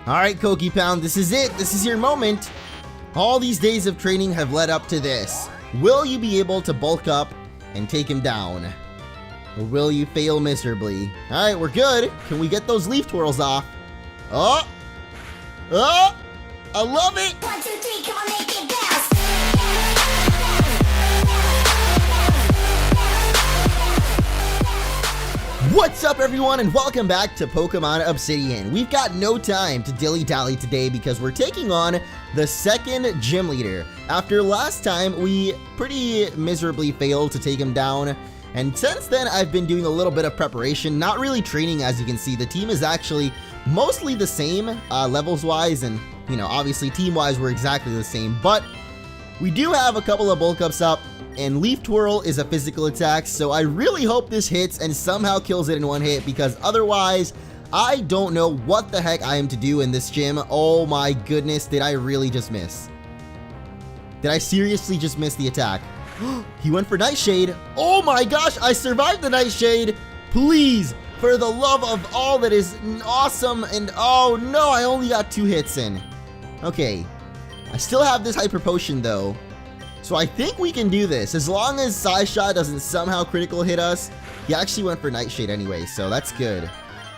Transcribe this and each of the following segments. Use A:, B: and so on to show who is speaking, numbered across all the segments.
A: Alright, Koki Pound, this is it. This is your moment. All these days of training have led up to this. Will you be able to bulk up and take him down? Or will you fail miserably? Alright, we're good. Can we get those leaf twirls off? Oh! Oh! I love it!
B: 1, 2, 3, come on, make it bounce.
A: What's up, everyone, and welcome back to Pokemon Obsidian. We've got no time to dilly-dally today because we're taking on the second gym leader. After last time, we pretty miserably failed to take him down, and since then, I've been doing a little bit of preparation, not really training. As you can see, the team is actually mostly the same, levels-wise, and, you know, obviously team-wise, we're exactly the same, but we do have a couple of bulk ups up, and Leaf Twirl is a physical attack, so I really hope this hits and somehow kills it in one hit, because otherwise, I don't know what the heck I am to do in this gym. Oh my goodness, did I really just miss? Did I seriously just miss the attack? He went for Nightshade. Oh my gosh, I survived the Nightshade. Please, for the love of all that is awesome, and oh no, I only got 2 hits in. Okay, I still have this Hyper Potion though. So I think we can do this, as long as Psyshot doesn't somehow critical hit us. He actually went for Nightshade anyway, so that's good.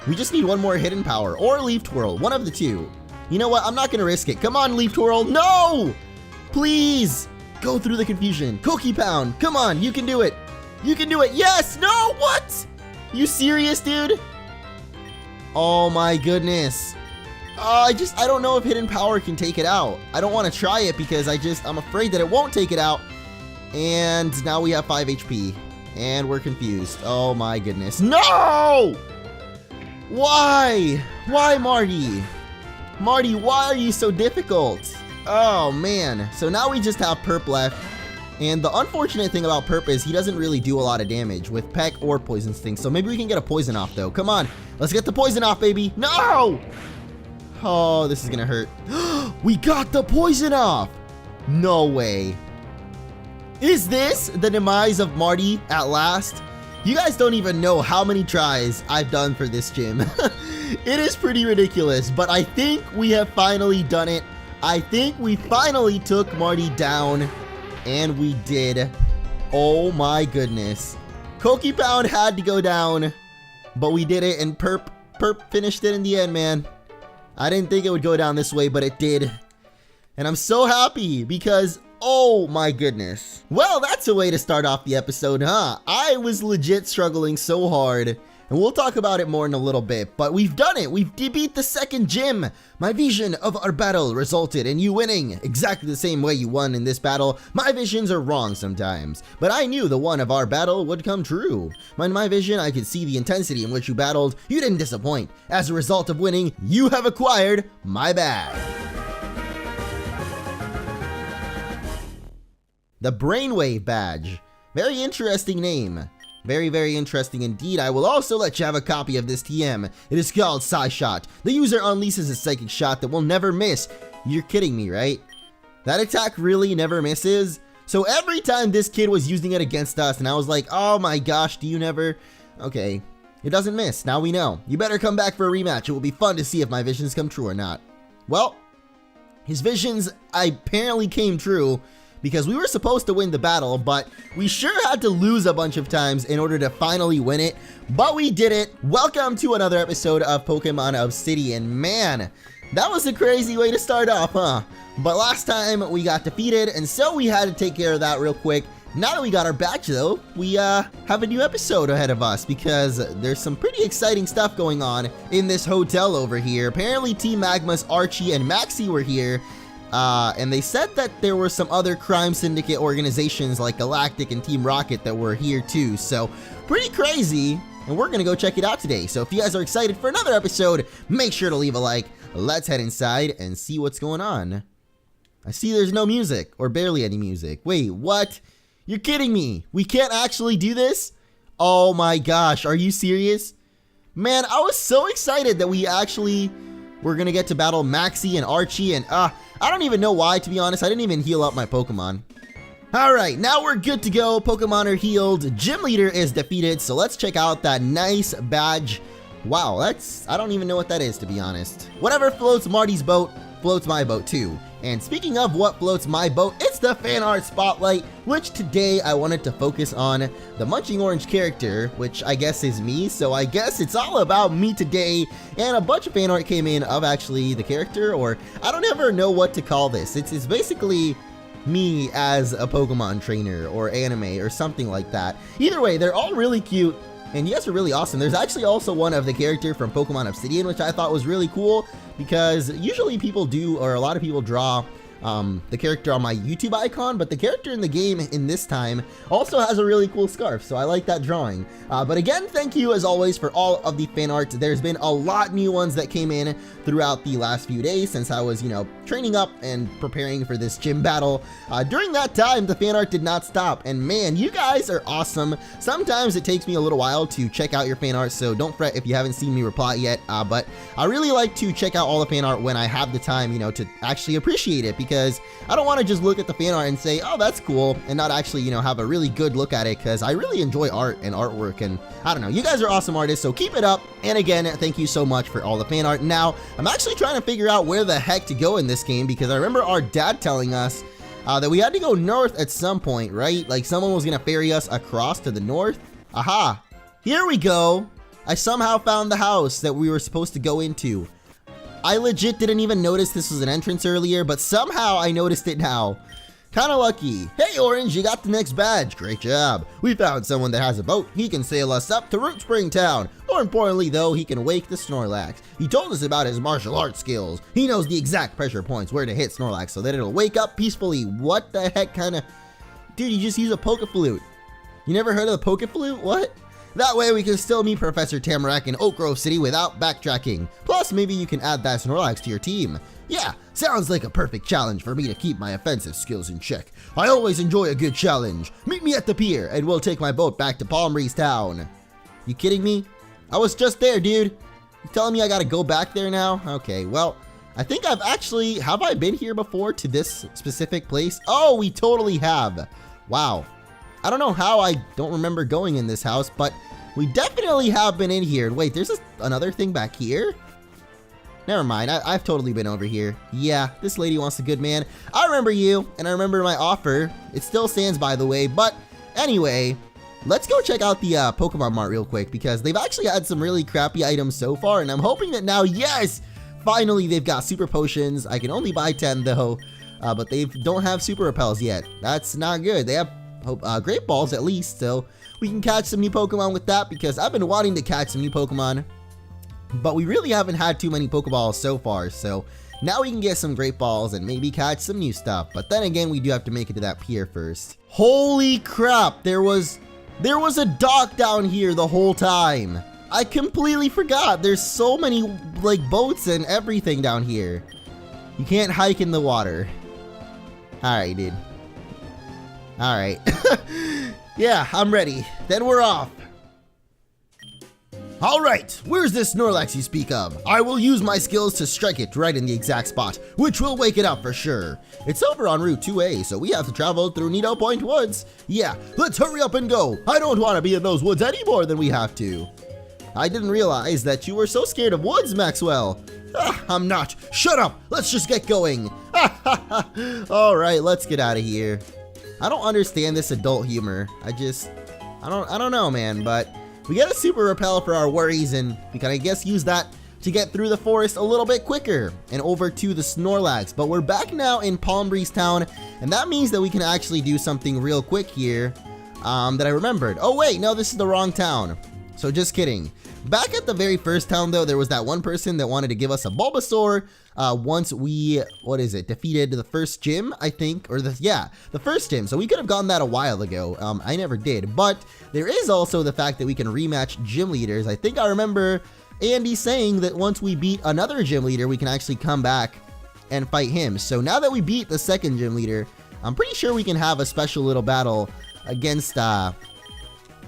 A: We just need one more Hidden Power, or Leaf Twirl, one of the two. You know what, I'm not gonna risk it. Come on, Leaf Twirl, no! Please, go through the confusion. Koki Pound, come on, you can do it. You can do it, yes, no, what? You serious, dude? Oh my goodness. I don't know if Hidden Power can take it out. I don't want to try it because I'm afraid that it won't take it out. And now we have 5 HP. And we're confused. Oh my goodness. No! Why? Why, Marty? Marty, why are you so difficult? Oh man. So now we just have Perp left. And the unfortunate thing about Perp is he doesn't really do a lot of damage with Peck or Poison Sting. So maybe we can get a Poison off though. Come on. Let's get the Poison off, baby. No! Oh, this is gonna hurt. We got the poison off! No way. Is this the demise of Marty at last? You guys don't even know how many tries I've done for this gym. It is pretty ridiculous, but I think we have finally done it. I think we finally took Marty down, and we did. Oh my goodness. Koki Pound had to go down, but we did it, and Perp finished it in the end, man. I didn't think it would go down this way, but it did. And I'm so happy because, oh my goodness. Well, that's a way to start off the episode, huh? I was legit struggling so hard, and we'll talk about it more in a little bit, but we've done it. We've beat the second gym. My vision of our battle resulted in you winning exactly the same way you won in this battle. My visions are wrong sometimes, but I knew the one of our battle would come true. In my vision, I could see the intensity in which you battled. You didn't disappoint. As a result of winning, you have acquired my bag. The Brainwave Badge. Very interesting name. Very, very interesting indeed. I will also let you have a copy of this TM. It is called Psyshot. The user unleashes a psychic shot that will never miss. You're kidding me, right? That attack really never misses? So every time this kid was using it against us, and I was like, oh my gosh, do you never? Okay, it doesn't miss. Now we know. You better come back for a rematch. It will be fun to see if my visions come true or not. Well, his visions apparently came true, because we were supposed to win the battle, but we sure had to lose a bunch of times in order to finally win it, but we did it. Welcome to another episode of Pokemon Obsidian. Man, that was a crazy way to start off, huh? But last time we got defeated, and so we had to take care of that real quick. Now that we got our badge though, we have a new episode ahead of us because there's some pretty exciting stuff going on in this hotel over here. Apparently Team Magma's Archie and Maxie were here. And they said that there were some other crime syndicate organizations like Galactic and Team Rocket that were here too. So pretty crazy, and we're gonna go check it out today. So if you guys are excited for another episode, make sure to leave a like. Let's head inside and see what's going on. I see there's no music, or barely any music. Wait, what? You're kidding me. We can't actually do this? Oh my gosh, are you serious? Man, I was so excited that we're gonna get to battle Maxie and Archie, and I don't even know why, to be honest. I didn't even heal up my Pokemon. Alright, now we're good to go. Pokemon are healed. Gym Leader is defeated, so let's check out that nice badge Wow, I don't even know what that is, to be honest. Whatever floats Marty's boat, floats my boat too. And speaking of what floats my boat, it's the fan art spotlight, which today I wanted to focus on the MunchingOrange character, which I guess is me, so I guess it's all about me today. And a bunch of fan art came in of actually the character, or I don't ever know what to call this. It's basically me as a Pokemon trainer or anime or something like that. Either way, they're all really cute. And you guys are really awesome. There's actually also one of the character from Pokemon Obsidian, which I thought was really cool because usually people do, or a lot of people draw the character on my YouTube icon, but the character in the game in this time also has a really cool scarf, so I like that drawing. But again, thank you as always for all of the fan art. There's been a lot new ones that came in throughout the last few days since I was, training up and preparing for this gym battle. During that time, the fan art did not stop, and man, you guys are awesome. Sometimes it takes me a little while to check out your fan art, so don't fret if you haven't seen me reply yet, but I really like to check out all the fan art when I have the time, to actually appreciate it, because I don't want to just look at the fan art and say, oh, that's cool, and not actually, have a really good look at it, because I really enjoy art and artwork, and I don't know, you guys are awesome artists, so keep it up. And again, thank you so much for all the fan art. Now, I'm actually trying to figure out where the heck to go in this game, because I remember our dad telling us that we had to go north at some point, right? Like someone was going to ferry us across to the north. Aha, here we go. I somehow found the house that we were supposed to go into. I legit didn't even notice this was an entrance earlier, but somehow I noticed it now. Kinda lucky. Hey Orange, you got the next badge. Great job. We found someone that has a boat. He can sail us up to Root Spring Town. More importantly though, he can wake the Snorlax. He told us about his martial arts skills. He knows the exact pressure points where to hit Snorlax so that it'll wake up peacefully. What the heck kinda... Dude, you just use a Pokeflute. You never heard of the Pokeflute? What? That way we can still meet Professor Tamarack in Oakgrove City without backtracking. Plus, maybe you can add that Snorlax to your team. Yeah, sounds like a perfect challenge for me to keep my offensive skills in check. I always enjoy a good challenge. Meet me at the pier and we'll take my boat back to Palm Breeze Town. You kidding me? I was just there, dude. You telling me I gotta go back there now? Okay, well, I think have I been here before to this specific place? Oh, we totally have. Wow. I don't know how I don't remember going in this house, but we definitely have been in here. Wait, there's another thing back here? Never mind, I've totally been over here. Yeah, this lady wants a good man. I remember you, and I remember my offer. It still stands, by the way, but anyway, let's go check out the Pokemon Mart real quick, because they've actually had some really crappy items so far, and I'm hoping that now, yes, finally they've got super potions. I can only buy 10 though, but they don't have super repels yet. That's not good. They have great balls at least, so we can catch some new Pokemon with that, because I've been wanting to catch some new Pokemon, but we really haven't had too many Pokeballs so far, so now we can get some great balls and maybe catch some new stuff. But then again, we do have to make it to that pier first. Holy crap, there was a dock down here the whole time. I completely forgot. There's so many like boats and everything down here. You can't hike in the water. Alright, dude. Alright. Yeah, I'm ready. Then we're off. Alright, where's this Snorlax you speak of? I will use my skills to strike it right in the exact spot, which will wake it up for sure. It's over on Route 2A, so we have to travel through Neato Point Woods. Yeah, let's hurry up and go. I don't want to be in those woods any more than we have to. I didn't realize that you were so scared of woods, Maxwell. I'm not. Shut up. Let's just get going. Alright, let's get out of here. I don't understand this adult humor. I don't know, man, but we get a super repel for our worries, and we can, I guess, use that to get through the forest a little bit quicker and over to the Snorlax. But we're back now in Palm Breeze Town, and that means that we can actually do something real quick here that I remembered. Oh wait, no, this is the wrong town. So just kidding. Back at the very first town though, there was that one person that wanted to give us a Bulbasaur once we, defeated the first gym, I think, or the first gym. So we could have gotten that a while ago. I never did, but there is also the fact that we can rematch gym leaders. I think I remember Andy saying that once we beat another gym leader, we can actually come back and fight him. So now that we beat the second gym leader, I'm pretty sure we can have a special little battle against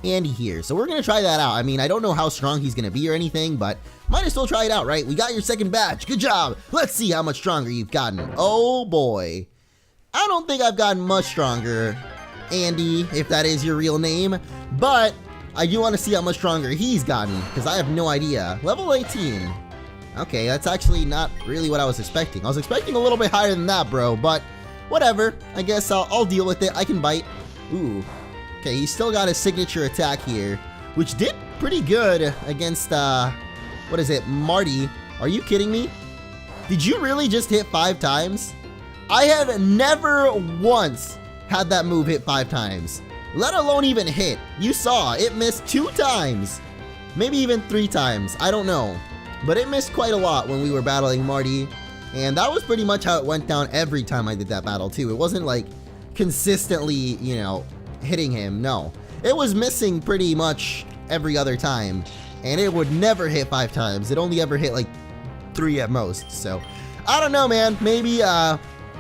A: Andy here. So we're gonna try that out. I mean, I don't know how strong he's gonna be or anything, but might as well try it out, right? We got your second badge. Good job. Let's see how much stronger you've gotten. Oh boy, I don't think I've gotten much stronger, Andy, if that is your real name, but I do want to see how much stronger he's gotten, because I have no idea. Level 18. Okay, that's actually not really what I was expecting. I was expecting a little bit higher than that, bro, but whatever. I guess I'll deal with it. I can bite. Ooh. Okay, he's still got his signature attack here, which did pretty good against, what is it, Marty. Are you kidding me? Did you really just hit 5 times? I have never once had that move hit 5 times, let alone even hit. You saw, it missed 2 times, maybe even 3 times, I don't know. But it missed quite a lot when we were battling Marty, and that was pretty much how it went down every time I did that battle too. It wasn't like consistently, you know, hitting him, no. It was missing pretty much every other time, and it would never hit 5 times. It only ever hit like 3 at most, so I don't know, man. Maybe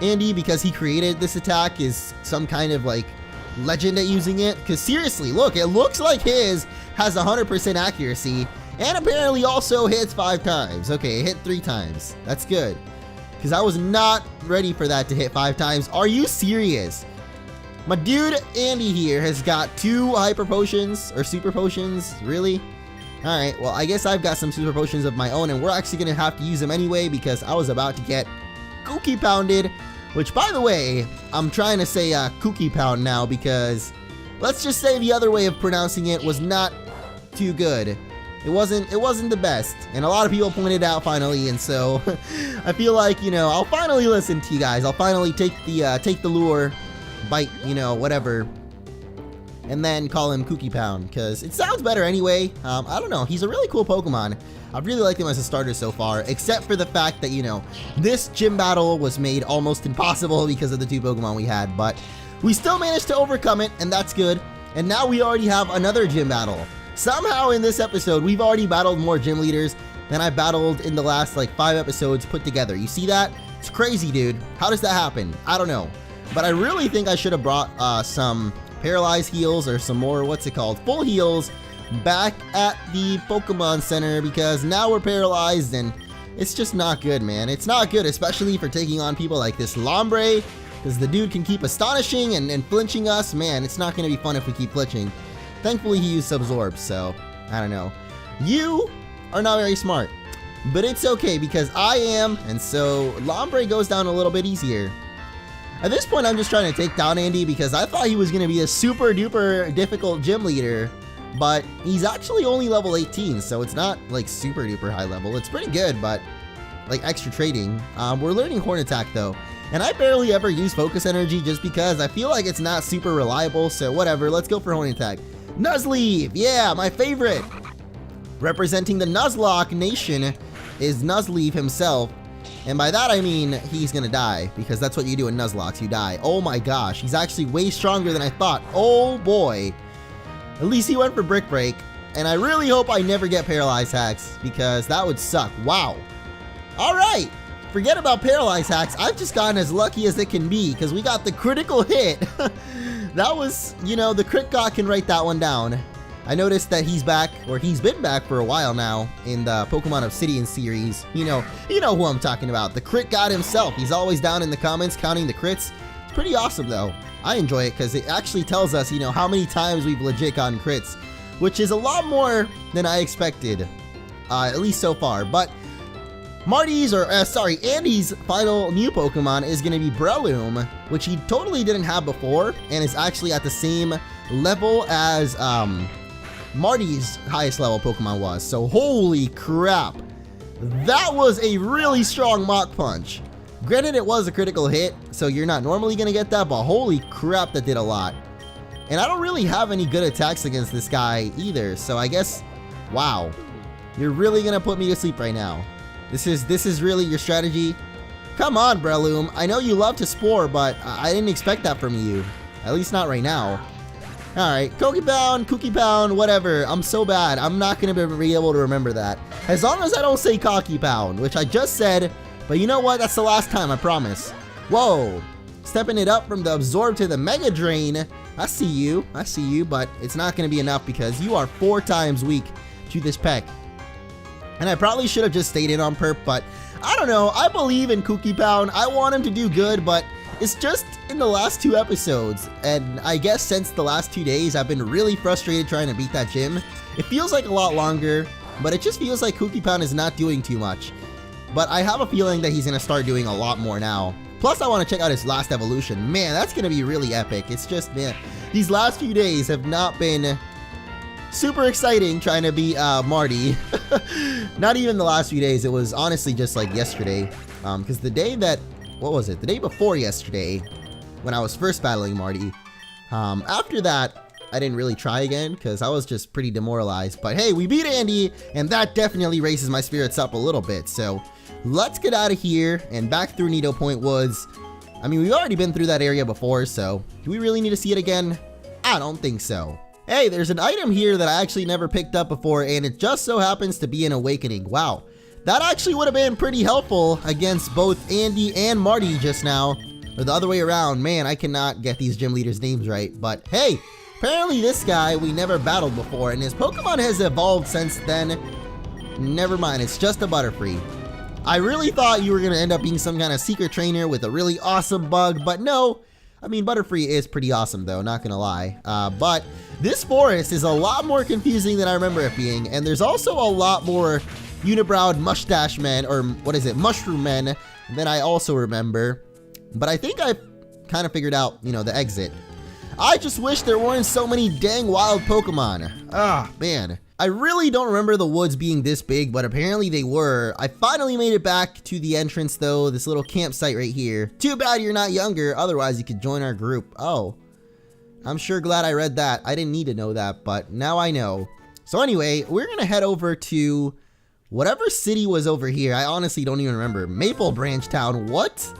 A: Andy, because he created this attack, is some kind of like legend at using it, because seriously, look, it looks like his has 100% accuracy and apparently also hits 5 times. Okay, it hit 3 times. That's good, because I was not ready for that to hit 5 times. Are you serious? My dude Andy here has got 2 hyper potions or super potions, really? Alright, well, I guess I've got some super potions of my own, and we're actually going to have to use them anyway, because I was about to get Cookie Pounded, which, by the way, I'm trying to say Cookie Pound now, because let's just say the other way of pronouncing it was not too good. It wasn't the best, and a lot of people pointed out finally, and so I feel like, you know, I'll finally listen to you guys. I'll finally take the lure, bite, you know, whatever, and then call him Cookie Pound, because it sounds better anyway. I don't know, he's a really cool Pokemon. I've really liked him as a starter so far, except for the fact that, you know, this gym battle was made almost impossible because of the 2 Pokemon we had, but we still managed to overcome it, and that's good. And now we already have another gym battle. Somehow in this episode, we've already battled more gym leaders than I battled in the last like 5 episodes put together. You see that? It's crazy, dude. How does that happen? I don't know. But I really think I should have brought some paralyzed heals or some more, what's it called, full heals back at the Pokemon Center, because now we're paralyzed and it's just not good, man. It's not good, especially for taking on people like this Lombre, because the dude can keep astonishing and flinching us. Man, it's not going to be fun if we keep flinching. Thankfully, he used Absorb, so I don't know. You are not very smart, but it's okay because I am, and so Lombre goes down a little bit easier. At this point, I'm just trying to take down Andy because I thought he was going to be a super duper difficult gym leader, but he's actually only level 18, so it's not like super duper high level. It's pretty good, but like extra trading. We're learning Horn Attack though, and I barely ever use Focus Energy just because I feel like it's not super reliable, so whatever, let's go for Horn Attack. Nuzleaf, yeah, my favorite. Representing the Nuzlocke Nation is Nuzleaf himself. And by that I mean he's gonna die, because that's what you do in Nuzlocke, you die. Oh my gosh, he's actually way stronger than I thought. Oh boy. At least he went for Brick Break, and I really hope I never get Paralyzed Hacks, because that would suck. Wow. Alright, forget about Paralyzed Hacks. I've just gotten as lucky as it can be, because we got the critical hit. That was, you know, the Crit God can write that one down. I noticed that he's back, or he's been back for a while now in the Pokemon Obsidian series. You know who I'm talking about, the Crit God himself. He's always down in the comments counting the crits. It's pretty awesome though. I enjoy it because it actually tells us, you know, how many times we've legit gotten crits, which is a lot more than I expected, at least so far. But Andy's final new Pokemon is going to be Breloom, which he totally didn't have before, and is actually at the same level as Marty's highest level Pokemon was. So holy crap, that was a really strong Mach Punch. Granted, it was a critical hit, so you're not normally going to get that, but holy crap, that did a lot. And I don't really have any good attacks against this guy either, so I guess, wow, you're really going to put me to sleep right now. This is really your strategy? Come on, Breloom. I know you love to Spore, but I didn't expect that from you. At least not right now. Alright, Cookie Pound, whatever. I'm so bad. I'm not going to be able to remember that. As long as I don't say Cocky Pound, which I just said, but you know what? That's the last time, I promise. Whoa. Stepping it up from the Absorb to the Mega Drain. I see you, but it's not going to be enough because you are 4 times weak to this Peck. And I probably should have just stayed in on perp, but I don't know. I believe in Cookie Pound. I want him to do good, but It's just in the last 2 episodes, and I guess since the last 2 days, I've been really frustrated trying to beat that gym. It feels like a lot longer, but it just feels like Cookie Pound is not doing too much. But I have a feeling that he's going to start doing a lot more now. Plus, I want to check out his last evolution. Man, that's going to be really epic. It's just, man, these last few days have not been super exciting trying to beat Marty. Not even the last few days. It was honestly just like yesterday. Because the day that, what was it? The day before yesterday, when I was first battling Marty. After that, I didn't really try again because I was just pretty demoralized. But hey, we beat Andy, and that definitely raises my spirits up a little bit. So let's get out of here and back through Neato Point Woods. I mean, we've already been through that area before, so do we really need to see it again? I don't think so. Hey, there's an item here that I actually never picked up before, and it just so happens to be an awakening. Wow, that actually would have been pretty helpful against both Andy and Marty just now. Or the other way around. Man, I cannot get these gym leaders' names right. But hey, apparently this guy we never battled before, and his Pokemon has evolved since then. Never mind, it's just a Butterfree. I really thought you were going to end up being some kind of secret trainer with a really awesome bug, but no. I mean, Butterfree is pretty awesome though, not gonna lie. But this forest is a lot more confusing than I remember it being, and there's also a lot more unibrowed mustache men, or what is it, mushroom men, than I also remember. But I think I've kind of figured out, you know, the exit. I just wish there weren't so many dang wild Pokemon. Ah, man. I really don't remember the woods being this big, but apparently they were. I finally made it back to the entrance though, this little campsite right here. Too bad you're not younger, otherwise you could join our group. Oh, I'm sure glad I read that. I didn't need to know that, but now I know. So anyway, we're gonna head over to whatever city was over here. I honestly don't even remember. Maple Branch Town, what?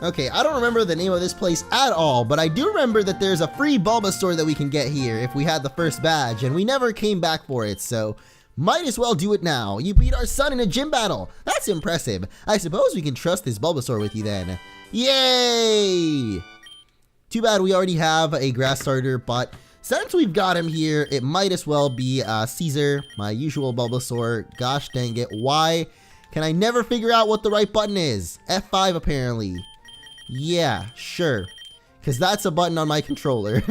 A: Okay, I don't remember the name of this place at all, but I do remember that there's a free Bulbasaur that we can get here if we had the first badge, and we never came back for it, so might as well do it now. You beat our son in a gym battle. That's impressive. I suppose we can trust this Bulbasaur with you then. Yay! Too bad we already have a grass starter, but since we've got him here, it might as well be Caesar, my usual Bulbasaur. Gosh dang it, why can I never figure out what the right button is? F5 apparently. Yeah, sure. Because that's a button on my controller.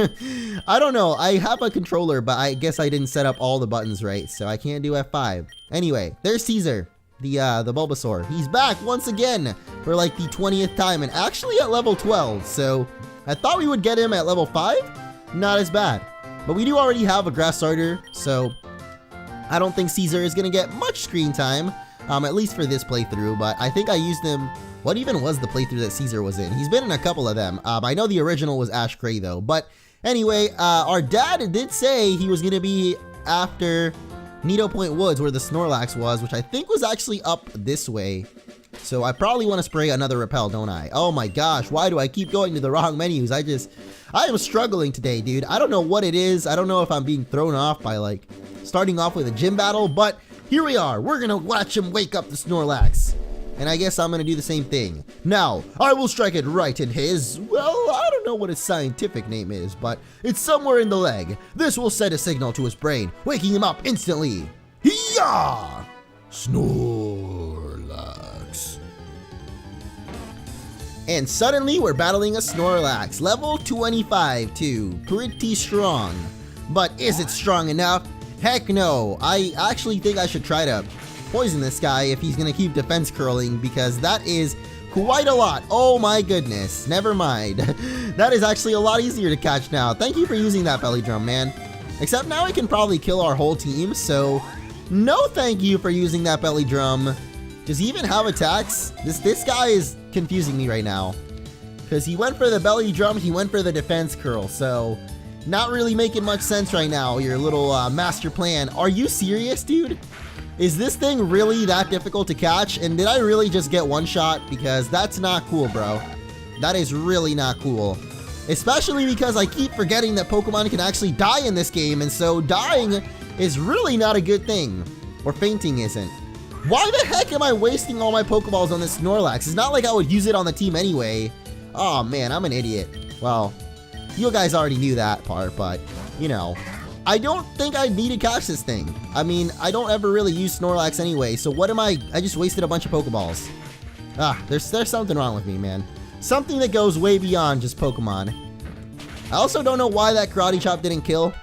A: I don't know. I have a controller, but I guess I didn't set up all the buttons right, so I can't do F5. Anyway, there's Caesar, the Bulbasaur. He's back once again for like the 20th time, and actually at level 12. So I thought we would get him at level 5. Not as bad. But we do already have a grass starter, so I don't think Caesar is going to get much screen time, at least for this playthrough. But I think I used him. What even was the playthrough that Caesar was in? He's been in a couple of them. I know the original was Ash Gray though. But anyway, our dad did say he was going to be after Neato Point Woods where the Snorlax was, which I think was actually up this way. So I probably want to spray another repel, don't I? Oh my gosh, why do I keep going to the wrong menus? I am struggling today, dude. I don't know what it is. I don't know if I'm being thrown off by like starting off with a gym battle, but here we are. We're going to watch him wake up the Snorlax. And I guess I'm going to do the same thing. Now, I will strike it right in his, well, I don't know what his scientific name is, but it's somewhere in the leg. This will send a signal to his brain, waking him up instantly. Hiya! Snorlax. And suddenly we're battling a Snorlax, level 25 too. Pretty strong. But is it strong enough? Heck no. I actually think I should try to poison this guy if he's gonna keep defense curling, because that is quite a lot. Oh my goodness, never mind. That is actually a lot easier to catch now. Thank you for using that belly drum, man. Except now I can probably kill our whole team, so no thank you for using that belly drum. Does he even have attacks? This guy is confusing me right now, because he went for the belly drum, he went for the defense curl, so not really making much sense right now, your little master plan. Are you serious, dude? Is this thing really that difficult to catch? And did I really just get one shot? Because that's not cool, bro. That is really not cool. Especially because I keep forgetting that Pokemon can actually die in this game, and so dying is really not a good thing. Or fainting isn't. Why the heck am I wasting all my Pokeballs on this Snorlax? It's not like I would use it on the team anyway. Oh man, I'm an idiot. Well, you guys already knew that part, but, you know. I don't think I need to catch this thing. I mean, I don't ever really use Snorlax anyway, so what am I just wasted a bunch of Pokeballs. There's something wrong with me, man. something that goes way beyond just Pokemon. I also don't know why that Karate Chop didn't kill.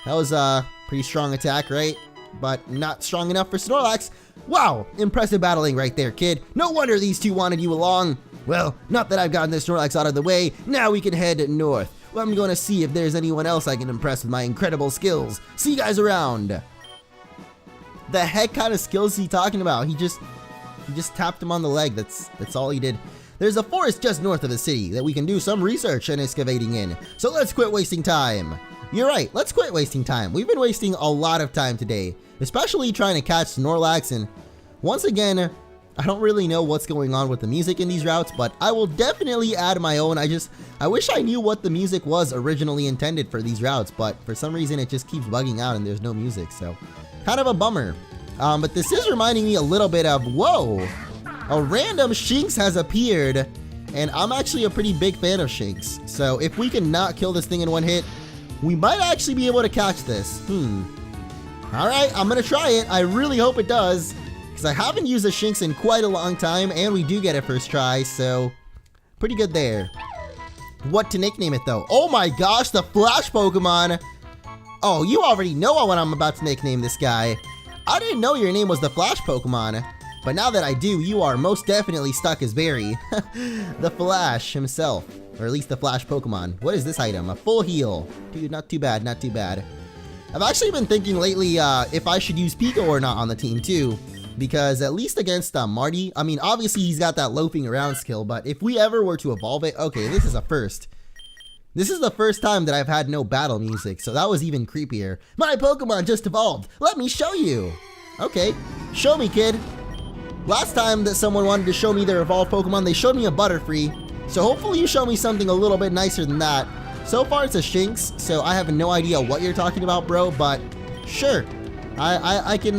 A: That was a pretty strong attack, right? But not strong enough for Snorlax. Wow, impressive battling right there, kid. No wonder these two wanted you along. Well, not that I've gotten this Snorlax out of the way. Now we can head north. Well, I'm going to see if there's anyone else I can impress with my incredible skills. See you guys around. The heck kind of skills is he talking about? He just tapped him on the leg. That's all he did. There's a forest just north of the city that we can do some research and excavating in. So let's quit wasting time. You're right, let's quit wasting time. We've been wasting a lot of time today, especially trying to catch Snorlax, and once again, I don't really know what's going on with the music in these routes, but I will definitely add my own. I wish I knew what the music was originally intended for these routes, but for some reason it just keeps bugging out and there's no music, so kind of a bummer. But this is reminding me a little bit of, whoa, a random Shinx has appeared, and I'm actually a pretty big fan of Shinx, so if we can not kill this thing in one hit, we might actually be able to catch this. Alright, I'm gonna try it. I really hope it does, because I haven't used a Shinx in quite a long time, and we do get it first try, so pretty good there. What to nickname it though? Oh my gosh, the Flash Pokemon! Oh, you already know what I'm about to nickname this guy. I didn't know your name was the Flash Pokemon, but now that I do, you are most definitely stuck as Barry. The Flash himself. Or at least the Flash Pokemon. What is this item? A full heal. Dude, not too bad, not too bad. I've actually been thinking lately if I should use Pico or not on the team too. Because at least against Marty, I mean, obviously he's got that loafing around skill, but if we ever were to evolve it, okay, this is a first. This is the first time that I've had no battle music, so that was even creepier. My Pokemon just evolved. Let me show you. Okay, show me, kid. Last time that someone wanted to show me their evolved Pokemon, they showed me a Butterfree. So hopefully you show me something a little bit nicer than that. So far it's a Shinx, so I have no idea what you're talking about, bro, but sure. I can,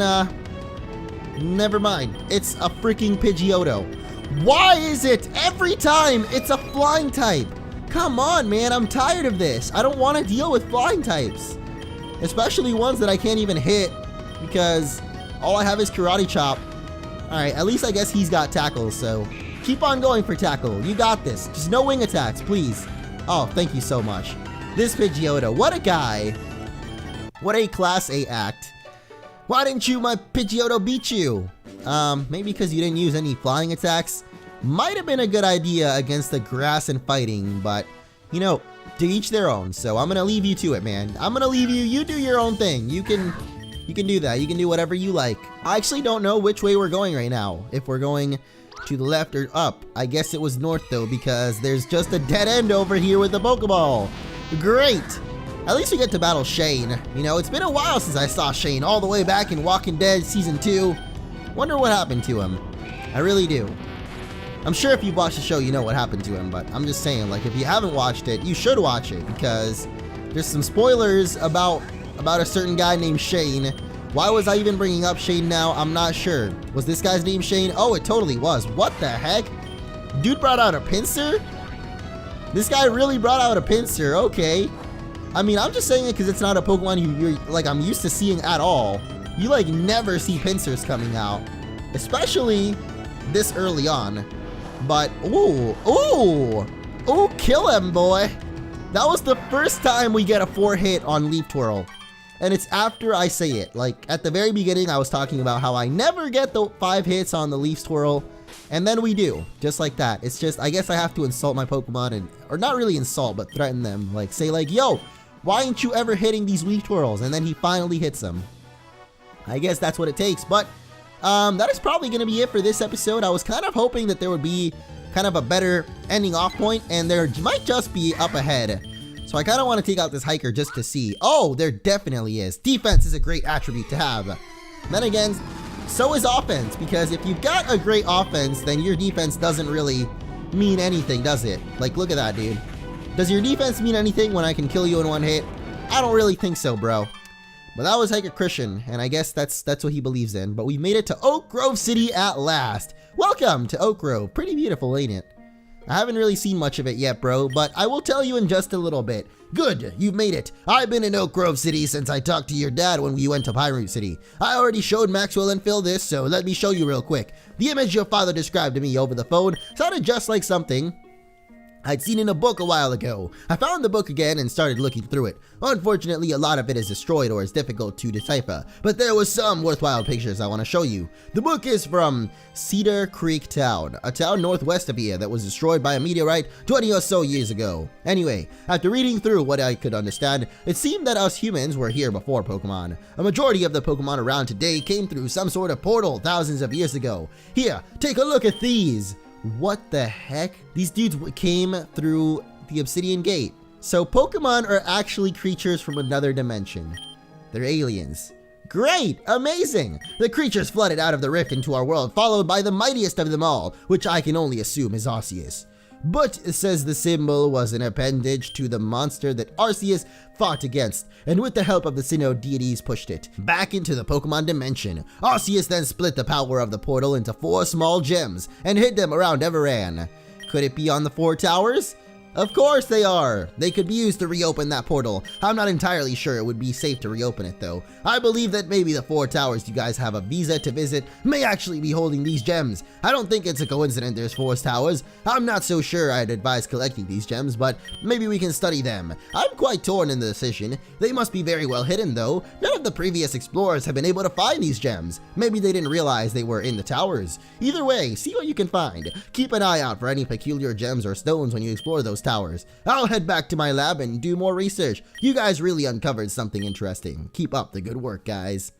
A: never mind. It's a freaking Pidgeotto. Why is it every time it's a flying type? Come on, man, I'm tired of this. I don't want to deal with flying types. Especially ones that I can't even hit because all I have is Karate Chop. Alright, at least I guess he's got tackles, so keep on going for tackle. You got this. Just no wing attacks, please. Oh, thank you so much. This Pidgeotto, what a guy. What a Class A act. Why didn't my Pidgeotto beat you? Maybe because you didn't use any flying attacks. Might have been a good idea against the grass and fighting, but, you know, to each their own. So I'm going to leave you to it, man. I'm going to leave you. You do your own thing. You can do that. You can do whatever you like. I actually don't know which way we're going right now. If we're going to the left or up. I guess it was north though, because there's just a dead end over here with the Pokeball. Great. At least we get to battle Shane. You know, it's been a while since I saw Shane all the way back in Walking Dead Season 2. Wonder what happened to him. I really do. I'm sure if you've watched the show, you know what happened to him, but I'm just saying, like, if you haven't watched it, you should watch it, because there's some spoilers about a certain guy named Shane. Why was I even bringing up Shane now? I'm not sure. Was this guy's name Shane? Oh, it totally was. What the heck? Dude brought out a Pinsir? This guy really brought out a Pinsir. Okay. I mean, I'm just saying it because it's not a Pokemon you're like I'm used to seeing at all. You like never see Pinsirs coming out, especially this early on. But ooh, kill him, boy. That was the first time we get a 4-hit on Leaf Twirl. And it's after I say it. Like, at the very beginning, I was talking about how I never get the 5 hits on the Leaf Twirl. And then we do. Just like that. It's just, I guess I have to insult my Pokemon. Or not really insult, but threaten them. Like, say like, yo, why aren't you ever hitting these Leaf Twirls? And then he finally hits them. I guess that's what it takes. But, that is probably going to be it for this episode. I was kind of hoping that there would be kind of a better ending off point. And there might just be up ahead. So I kind of want to take out this hiker just to see. Oh, there definitely is. Defense is a great attribute to have. Then again, so is offense, because if you've got a great offense, then your defense doesn't really mean anything, does it? Like, look at that, dude. Does your defense mean anything when I can kill you in one hit? I don't really think so, bro. But that was Hiker Christian, and I guess that's what he believes in. But we made it to Oakgrove City at last. Welcome to Oakgrove. Pretty beautiful, ain't it? I haven't really seen much of it yet, bro, but I will tell you in just a little bit. Good, you've made it. I've been in Oakgrove City since I talked to your dad when we went to Pyroot City. I already showed Maxwell and Phil this, so let me show you real quick. The image your father described to me over the phone sounded just like something I'd seen in a book a while ago. I found the book again and started looking through it. Unfortunately, a lot of it is destroyed or is difficult to decipher, but there was some worthwhile pictures I want to show you. The book is from Cedar Creek Town, a town northwest of here that was destroyed by a meteorite 20 or so years ago. Anyway, after reading through what I could understand, it seemed that us humans were here before Pokemon. A majority of the Pokemon around today came through some sort of portal thousands of years ago. Here, take a look at these. What the heck? These dudes came through the Obsidian gate. So Pokemon are actually creatures from another dimension. They're aliens. Great! Amazing! The creatures flooded out of the rift into our world, followed by the mightiest of them all, which I can only assume is Arceus. But it says the symbol was an appendage to the monster that Arceus fought against, and with the help of the Sinnoh deities pushed it back into the Pokemon dimension. Arceus then split the power of the portal into 4 small gems and hid them around Everan. Could it be on the 4 towers? Of course they are! They could be used to reopen that portal. I'm not entirely sure it would be safe to reopen it though. I believe that maybe the 4 towers you guys have a visa to visit may actually be holding these gems. I don't think it's a coincidence there's 4 towers. I'm not so sure I'd advise collecting these gems, but maybe we can study them. I'm quite torn in the decision. They must be very well hidden though. None of the previous explorers have been able to find these gems. Maybe they didn't realize they were in the towers. Either way, see what you can find. Keep an eye out for any peculiar gems or stones when you explore those towers. I'll head back to my lab and do more research. You guys really uncovered something interesting. Keep up the good work, guys.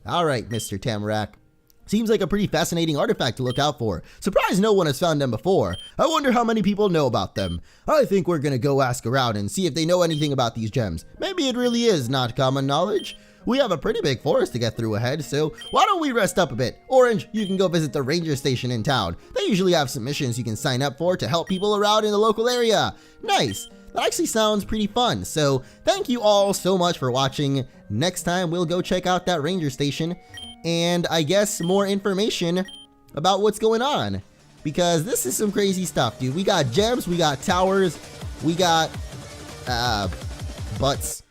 A: Alright, Mr. Tamarack. Seems like a pretty fascinating artifact to look out for. Surprised no one has found them before. I wonder how many people know about them. I think we're gonna go ask around and see if they know anything about these gems. Maybe it really is not common knowledge. We have a pretty big forest to get through ahead, so why don't we rest up a bit? Orange, you can go visit the ranger station in town. They usually have some missions you can sign up for to help people around in the local area. Nice. That actually sounds pretty fun. So thank you all so much for watching. Next time we'll go check out that ranger station and I guess more information about what's going on, because this is some crazy stuff, dude. We got gems, we got towers, we got butts.